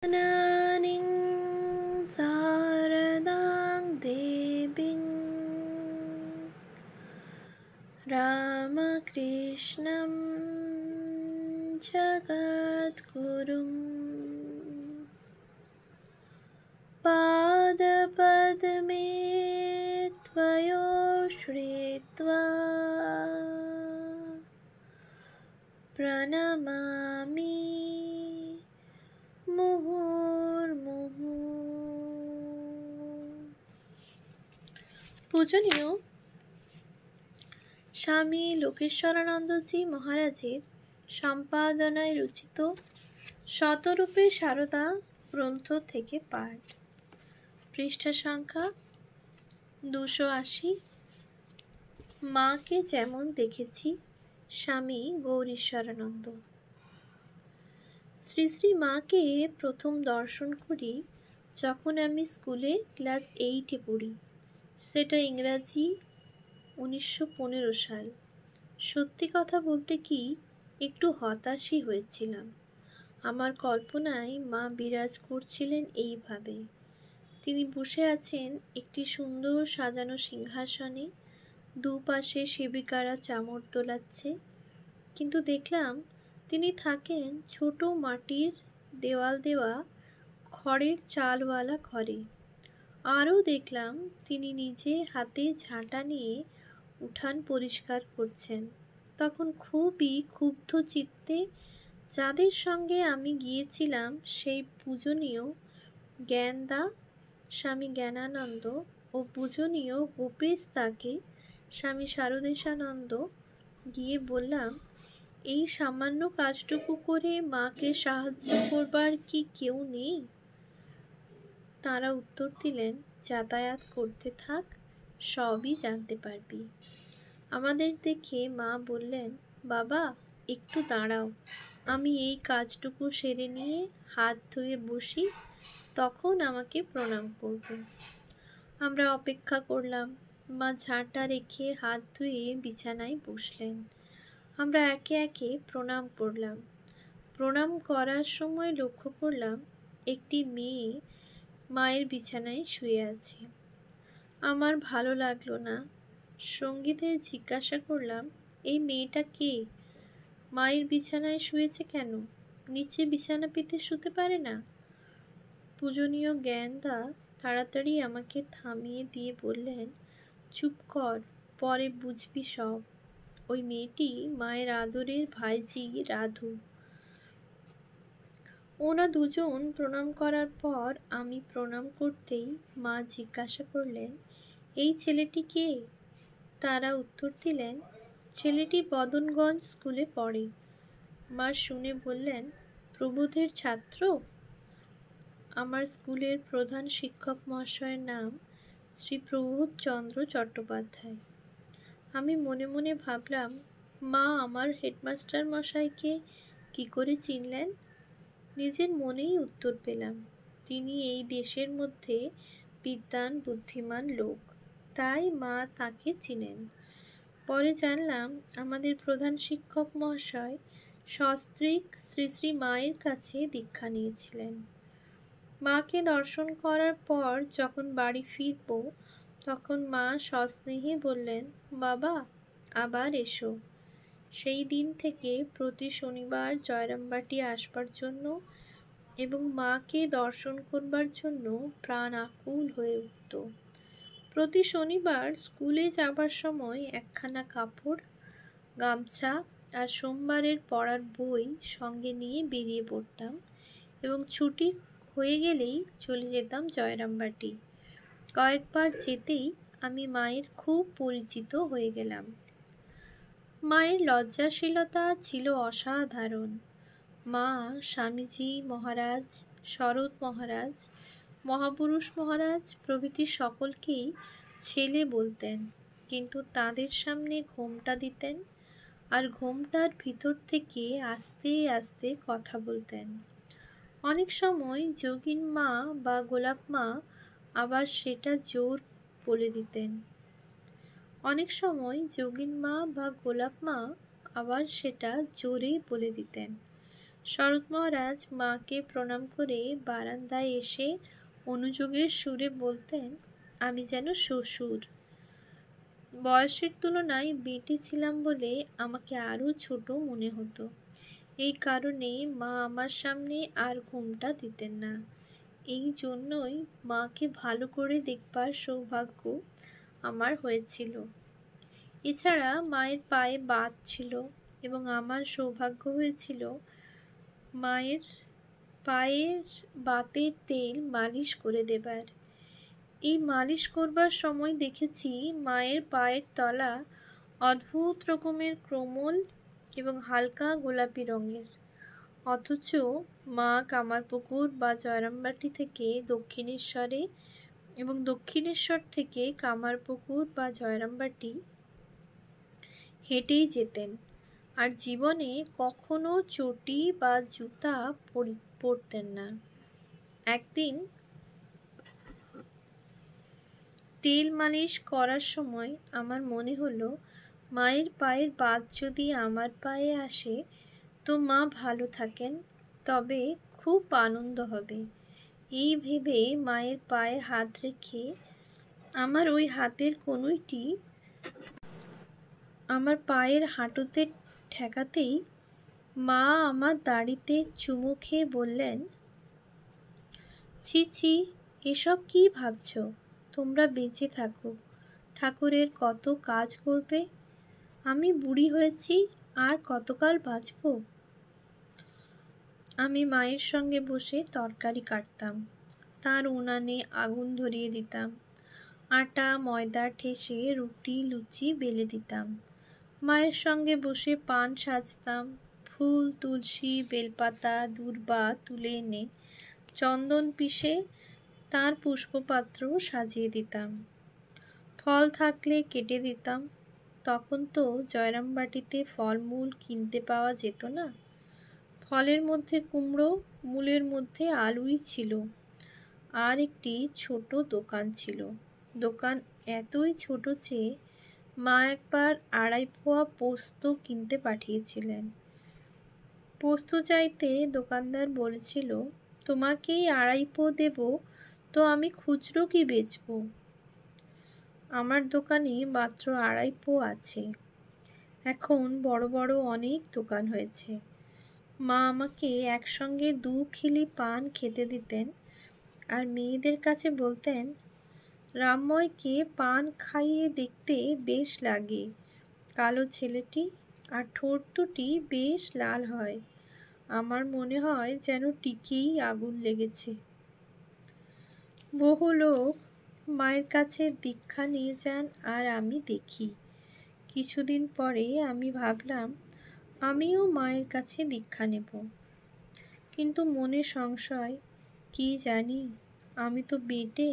जननीं शारदां देवीं रामकृष्णं जगद्गुरुं पादपद्मे त्वयोश्रित्वा प्रणमामि মুহুর্মুহু। পূজনীয় স্বামী লোকেশ্বরানন্দজি মহারাজের সম্পাদনায় রচিত শতরূপে সারদা গ্রন্থ থেকে পাঠ, পৃষ্ঠা সংখ্যা 280। মাকে যেমন দেখেছি, স্বামী গৌরীশ্বরানন্দ। শ্রী শ্রী মাকে প্রথম দর্শন করি যখন আমি স্কুলে ক্লাস 8-এ পড়ি। সেটা ইংরাজি 1915 সাল। সত্যি কথা বলতে কি, একটু হতাশই হয়েছিলাম। আমার কল্পনায় মা বিরাজ করছিলেন এইভাবে। তিনি বসে আছেন একটি সুন্দর সাজানো সিংহাসনে, দুপাশে সেবিকারা চামর দোলাচ্ছে। কিন্তু দেখলাম তিনি থাকেন ছোট মাটির দেওয়াল দেওয়া খড়ের চালওয়ালা ঘরে। আরও দেখলাম তিনি নিজে হাতে ঝাঁটা নিয়ে উঠান পরিষ্কার করছেন। তখন খুবই ক্ষুব্ধ চিত্তে যাদের সঙ্গে আমি গিয়েছিলাম, সেই পূজনীয় জ্ঞানদা স্বামী জ্ঞানানন্দ ও পূজনীয় গোপেশ দাকে স্বামী শারদেশানন্দ, গিয়ে বললাম, এই সামান্য কাজটুকু করে মাকে সাহায্য করবার কি কেউ নেই? তাঁরা উত্তর দিলেন, যাতায়াত করতে থাক, সবই জানতে পারবি। আমাদের দেখে মা বললেন, বাবা একটু দাঁড়াও, আমি এই কাজটুকু সেরে নিয়ে হাত ধুয়ে বসি, তখন আমাকে প্রণাম করবে। আমরা অপেক্ষা করলাম। মা ঝাঁটা রেখে হাত ধুয়ে বিছানায় বসলেন। আমরা একে একে প্রণাম করলাম। প্রণাম করার সময় লক্ষ্য করলাম একটি মেয়ে মায়ের বিছানায় শুয়ে আছে। আমার ভালো লাগলো না। সঙ্গীদের জিজ্ঞাসা করলাম, এই মেয়েটা কে? মায়ের বিছানায় শুয়েছে কেন? নিচে বিছানা পেতে শুতে পারে না? পূজনীয় জ্ঞানদা তাড়াতাড়ি আমাকে থামিয়ে দিয়ে বললেন, চুপ কর, পরে বুঝবি সব। ওই মেয়েটি মায়ের আদরের ভাইঝি রাধু। ওরা দুজন প্রণাম করার পর আমি প্রণাম করতেই মা জিজ্ঞাসা করলেন, এই ছেলেটি কে? তারা উত্তর দিলেন, ছেলেটি বদনগঞ্জ স্কুলে পড়ে। মা শুনে বললেন, প্রবোধের ছাত্র? আমার স্কুলের প্রধান শিক্ষক মহাশয়ের নাম শ্রী প্রবোধ চন্দ্র চট্টোপাধ্যায়। আমি মনে মনে ভাবলাম, মা আমার হেডমাস্টার মশাইকে কি করে চিনলেন? নিজের মনেই উত্তর পেলাম, তিনি এই দেশের মধ্যে বিদ্বান বুদ্ধিমান লোক, তাই মা তাকে চিনেন। পরে জানলাম আমাদের প্রধান শিক্ষক মহাশয় সস্ত্রীক শ্রী শ্রী মায়ের কাছে দীক্ষা নিয়েছিলেন। মাকে দর্শন করার পর যখন বাড়ি ফিরব, তখন মা সস্নেহে বললেন, বাবা আবার এসো। সেই দিন থেকে প্রতি শনিবার জয়রামবাটি আসবার জন্য এবং মাকে দর্শন করবার জন্য প্রাণ আকুল হয়ে উঠত। প্রতি শনিবার স্কুলে যাবার সময় একখানা কাপড়, গামছা আর সোমবারের পড়ার বই সঙ্গে নিয়ে বেরিয়ে পড়তাম এবং ছুটি হয়ে গেলেই চলে যেতাম জয়রামবাটি। কয়েকবার যেতেই আমি মায়ের খুব পরিচিত হয়ে গেলাম। মায়ের লজ্জাশীলতা ছিল অসাধারণ। মা স্বামীজি মহারাজ, শরৎ মহারাজ, মহাপুরুষ মহারাজ প্রভৃতি সকলকেই ছেলে বলতেন, কিন্তু তাদের সামনে ঘোমটা দিতেন আর ঘোমটার ভিতর থেকে আস্তে আস্তে কথা বলতেন। অনেক সময় যোগিন মা বা গোলাপ মা আবার সেটা জোর বলে দিতেন। অনেক সময় যোগিন মা বা গোলাপ মা আবার সেটা জোরে বলে দিতেন। শরৎ মহারাজ মাকে প্রণাম করে বারান্দায় এসে অনুযোগের সুরে বলতেন, আমি যেন শ্বশুর। বয়সের তুলনায় বেটে ছিলাম বলে আমাকে আরও ছোট মনে হতো। এই কারণে মা আমার সামনে আর ঘুমটা দিতেন না। এই জন্যই মাকে ভালো করে দেখবার সৌভাগ্য আমার হয়েছিল। এছাড়া মায়ের পায়ে বাত ছিল এবং আমার সৌভাগ্য হয়েছিল মায়ের পায়ের বাতের তেল মালিশ করে দেবার। এই মালিশ করবার সময় দেখেছি মায়ের পায়ের তলা অদ্ভুত রকমের কোমল এবং হালকা গোলাপি রঙের। অথচ মা কামারপুকুর বা জয়রামবাটি থেকে দক্ষিণেশ্বরে এবং দক্ষিণেশ্বর থেকে কামারপুকুর বা জয়রামবাটি হেঁটেই যেতেন, আর জীবনে কখনো চটি বা জুতা পরতেন না। একদিন তেল মালিশ করার সময় আমার মনে হলো, মায়ের পায়ের বাত যদি আমার পায়ে আসে তো মা ভালো থাকেন, তবে খুব আনন্দ হবে। এই ভেবে মায়ের পায়ে হাত রেখে আমার ওই হাতের কনুইটি আমার পায়ের হাঁটুতে ঠেকাতেই মা আমার দাড়িতে চুমু খেয়ে বললেন, ছি ছি, এসব কি ভাবছ? তোমরা বেঁচে থাকো, ঠাকুরের কত কাজ করবে। আমি বুড়ি হয়েছি, আর কতকাল বাঁচব? আমি মায়ের সঙ্গে বসে তরকারি কাটতাম, তার উনানে আগুন ধরিয়ে দিতাম, আটা ময়দা ঠেসে রুটি লুচি বেলে দিতাম। মায়ের সঙ্গে বসে পান সাজতাম, ফুল তুলসী বেলপাতা দূর্বা তুলে এনে চন্দন পিষে তার পুষ্পপাত্র সাজিয়ে দিতাম। ফল থাকলে কেটে দিতাম। তখন তো জয়রামবাটিতে ফলমূল কিনতে পাওয়া যেত না। ফলের মধ্যে কুমড়ো, মূলের মধ্যে আলুই ছিল। আর একটি ছোট দোকান ছিল। দোকান এতই ছোট যে মা একবার 2.5 পোয়া পোস্ত কিনতে পাঠিয়েছিলেন। পোস্ত চাইতে দোকানদার বলেছিল, তোমাকেই 2.5 পো দেব, তো আমি খুচরো কি বেচব? আমার দোকানে মাত্র 2.5 পো আছে। এখন বড় বড় অনেক দোকান হয়েছে। মা আমাকে একসঙ্গে 2 খিলি পান খেতে দিতেন, আর মেয়েদের কাছে বলতেন, রামময়কে পান খাইয়ে দেখতে বেশ লাগে। কালো ছেলেটি, আর ঠোঁট দুটি বেশ লাল হয়। আমার মনে হয় যেন টিকেই আগুন লেগেছে। বহু লোক মায়ের কাছে দীক্ষা নিয়ে যান, আর আমি দেখি। কিছুদিন পরে আমি ভাবলাম আমিও মায়ের কাছে দীক্ষা নেব, কিন্তু মনে সংশয়, কি জানি, আমি তো বেটে,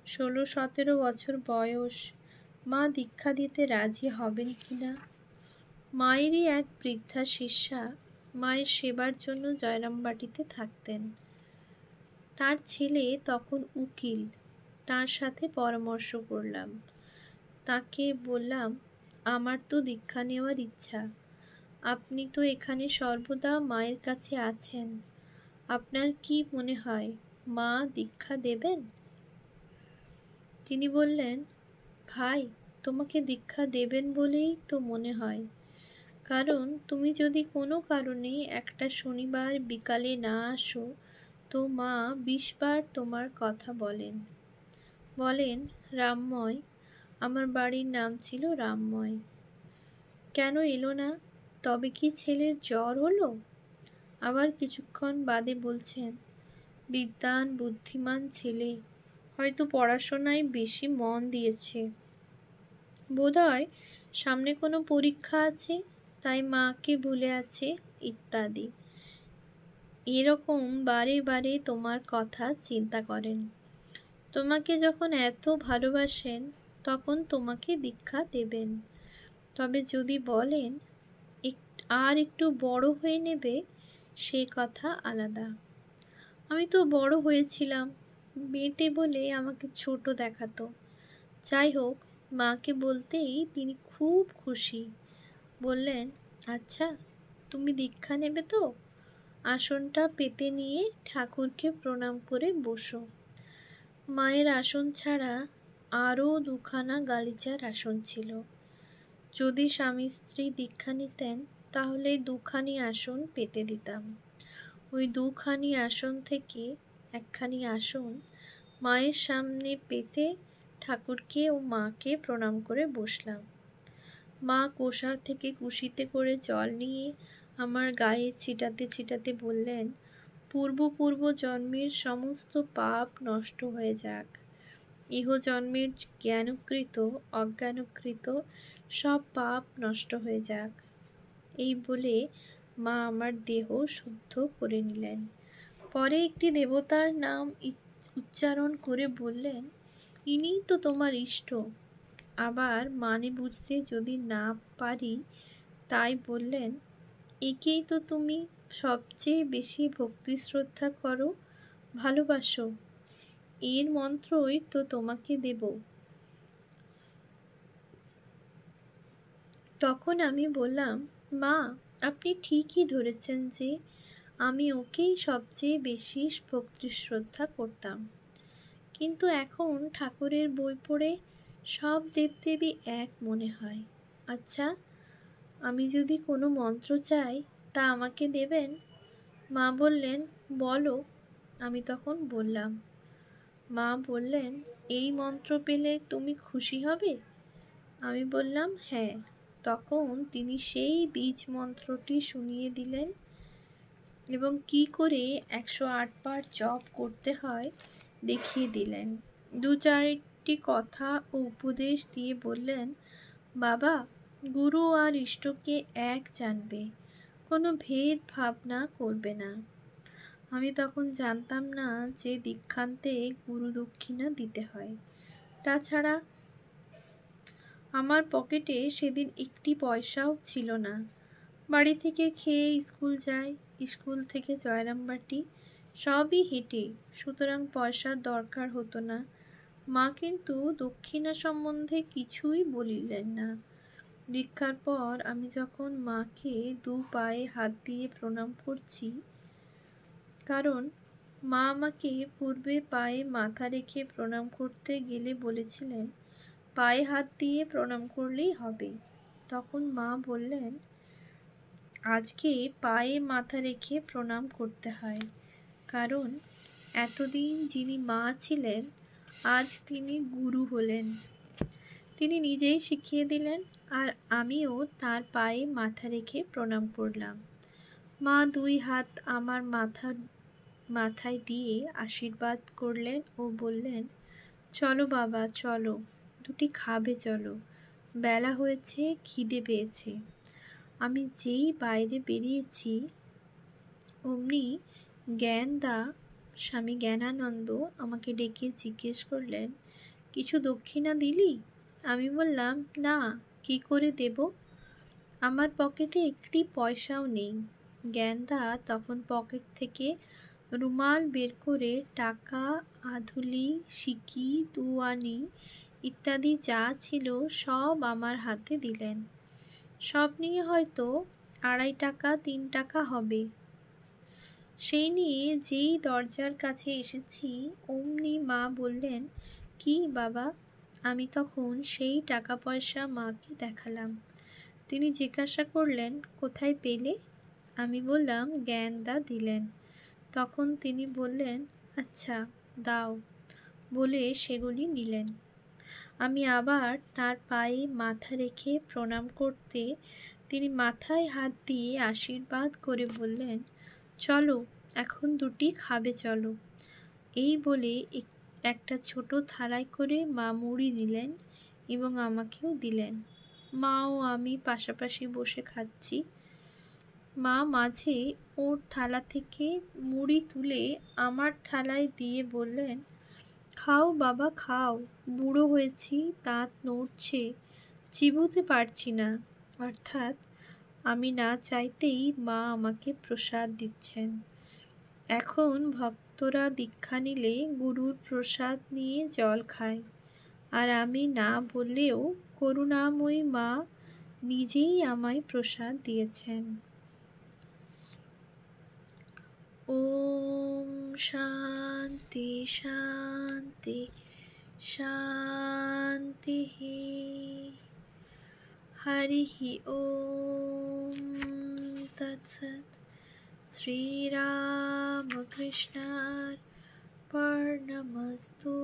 16-17 বছর বয়স, মা দীক্ষা দিতে রাজি হবেন কিনা। মায়েরই এক বৃদ্ধা শিষ্যা মায়ের সেবার জন্য জয়রামবাটিতে থাকতেন। তার ছেলে তখন উকিল, তার সাথে পরামর্শ করলাম। তাকে বললাম, আমার তো দীক্ষা নেওয়ার ইচ্ছা। আপনি তো এখানে সর্বদা মায়ের কাছে আছেন, আপনার কি মনে হয় মা দীক্ষা দেবেন? তিনি বললেন, ভাই, তোমাকে দীক্ষা দেবেন বলেই তো মনে হয়। কারণ তুমি যদি কোনো কারণে একটা শনিবার বিকালে না আসো তো মা 20 বার তোমার কথা বলেন। রামময়, আমার বাড়ির নাম ছিল রামময়, কেন এলো না? তবে কি ছেলের জ্বর হলো? আবার কিছুক্ষণ বাদে বলছেন, বিদ্বান বুদ্ধিমান ছেলে, হয়তো পড়াশোনায় বেশি মন দিয়েছে, বোধহয় সামনে কোনো পরীক্ষা আছে, তাই মাকে ভুলে আছে, ইত্যাদি। এরকম বারে বারে তোমার কথা চিন্তা করেন। তোমাকে যখন এত ভালোবাসেন তখন তোমাকে দীক্ষা দেবেন। তবে যদি বলেন আর একটু বড় হয়ে নেবে, সে কথা আলাদা। আমি তো বড় হয়েছিলাম, বেটে বলে আমাকে ছোট দেখাতো। যাই হোক, মাকে বলতেই তিনি খুব খুশি। বললেন, আচ্ছা, তুমি দীক্ষা নেবে তো? আসনটা পেতে নিয়ে ঠাকুরকে প্রণাম করে বসো। মায়ের আসন ছাড়া আরও দুখানা গালিচার আসন ছিল। যদি স্বামী স্ত্রী দীক্ষা নিতেন তাহলে দুখানি আসন পেতে দিতাম। ওই দুখানি আসন থেকে একখানি আসন মায়ের সামনে পেতে ঠাকুরকে ও মাকে প্রণাম করে বসলাম। মা কোষা থেকে কুশিতে করে জল নিয়ে আমার গায়ে ছিটাতে ছিটাতে বললেন, পূর্ব জন্মের সমস্ত পাপ নষ্ট হয়ে যাক, ইহজন্মের জ্ঞানকৃত অজ্ঞানকৃত সব পাপ নষ্ট হয়ে যাক। এই বলে মা আমার দেহ শুদ্ধ করে নিলেন। পরে একটি দেবতার নাম উচ্চারণ করে বললেন, ইনিই তো তোমার ইষ্ট। আবার মানে বুঝতে যদি না পারি তাই বললেন, একেই তো তুমি সবচেয়ে বেশি ভক্তি শ্রদ্ধা করো, ভালোবাসো, এর মন্ত্রই তো তোমাকে দেব। তখন আমি বললাম, মা, আপনি ঠিকই ধরেছেন যে আমি ওকেই সবচেয়ে বেশি ভক্তি শ্রদ্ধা করতাম, কিন্তু এখন ঠাকুরের বই পড়ে সব দেবদেবী এক মনে হয়। আচ্ছা, আমি যদি কোনো মন্ত্র চাই তা আমাকে দেবেন? মা বললেন, বলো। আমি তখন বললাম। মা বললেন, এই মন্ত্র পেলে তুমি খুশি হবে? আমি বললাম, হ্যাঁ। তখন তিনি সেই বীজ মন্ত্রটি শুনিয়ে দিলেন এবং কি করে 108 বার জপ করতে হয় দেখিয়ে দিলেন। দু চারটি কথা ও উপদেশ দিয়ে বললেন, বাবা, গুরু আর ইষ্টকে এক জানবে, কোনো ভেদ ভাবনা করবে না। আমি তখন জানতাম না যে দীক্ষান্তে গুরু দক্ষিণা দিতে হয়। তাছাড়া আমার পকেটে সেদিন একটি পয়সাও ছিল না। বাড়ি থেকে খেয়ে স্কুল যাই, স্কুল থেকে জয়রামবাটি, সবই হেঁটে, সুতরাং পয়সার দরকার হতো না। মা কিন্তু দক্ষিণা সম্বন্ধে কিছুই বলিলেন না। দীক্ষার পর আমি যখন মাকে দু পায়ে হাত দিয়ে প্রণাম করছি, কারণ মা আমাকে পূর্বে পায়ে মাথা রেখে প্রণাম করতে গেলে বলেছিলেন পায়ে হাত দিয়ে প্রণাম করলেই হবে, তখন মা বললেন, আজকে পায়ে মাথা রেখে প্রণাম করতে হয়, কারণ এতদিন যিনি মা ছিলেন আজ তিনি গুরু হলেন। তিনি নিজেই শিখিয়ে দিলেন, আর আমিও তার পায়ে মাথা রেখে প্রণাম করলাম। মা দুই হাত আমার মাথায় দিয়ে আশীর্বাদ করলেন ও বললেন, চলো বাবা, চলো, দুটি খাবে, চলো, বেলা হয়েছে, খিদে পেয়েছে। আমি যেই বাইরে বেরিয়েছি অমনি জ্ঞানদা, স্বামী জ্ঞানানন্দ আমাকে ডেকে জিজ্ঞেস করলেন, কিছু দক্ষিণা দিলি? আমি বললাম, না, কি করে দেব, আমার পকেটে একটি পয়সাও নেই। জ্ঞানদা তখন পকেট থেকে রুমাল বের করে টাকা, আধুলি, সিকি, দুয়ানি ইত্যাদি যা ছিল সব আমার হাতে দিলেন। সব নিয়ে হয়তো 2.5 টাকা 3 টাকা হবে। সেই নিয়ে যেই দরজার কাছে এসেছি অমনি মা বললেন, কি বাবা? আমি তখন সেই টাকা পয়সা মাকে দেখালাম। তিনি জিজ্ঞাসা করলেন, কোথায় পেলে? আমি বললাম, জ্ঞানদা দিলেন। তখন তিনি বললেন, আচ্ছা, দাও, বলে সেগুলি নিলেন। আমি আবার তার পায়ে মাথা রেখে প্রণাম করতে তিনি মাথায় হাত দিয়ে আশীর্বাদ করে বললেন, চলো, এখন দুটি খাবে, চলো। এই বলে একটা ছোট থালায় করে মা মুড়ি দিলেন এবং আমাকেও দিলেন। মা ও আমি পাশাপাশি বসে খাচ্ছি। মা মাঝে ওর থালা থেকে মুড়ি তুলে আমার থালায় দিয়ে বললেন, খাও বাবা, খাও, বুড়ো হয়েছি, দাঁত নড়ছে, চিবোতে পারছি না। অর্থাৎ আমি না চাইতেই মা আমাকে প্রসাদ দিচ্ছেন। এখন ভক্তরা দীক্ষা নিলে গুরুর প্রসাদ নিয়ে জল খায়, আর আমি না বললেও করুণাময়ী মা নিজেই আমায় প্রসাদ দিয়েছেন। ওম শান্তি শান্তি শান্তি। হরি ওম তৎসৎ। শ্রীরামকৃষ্ণার পর্ণমস্তু।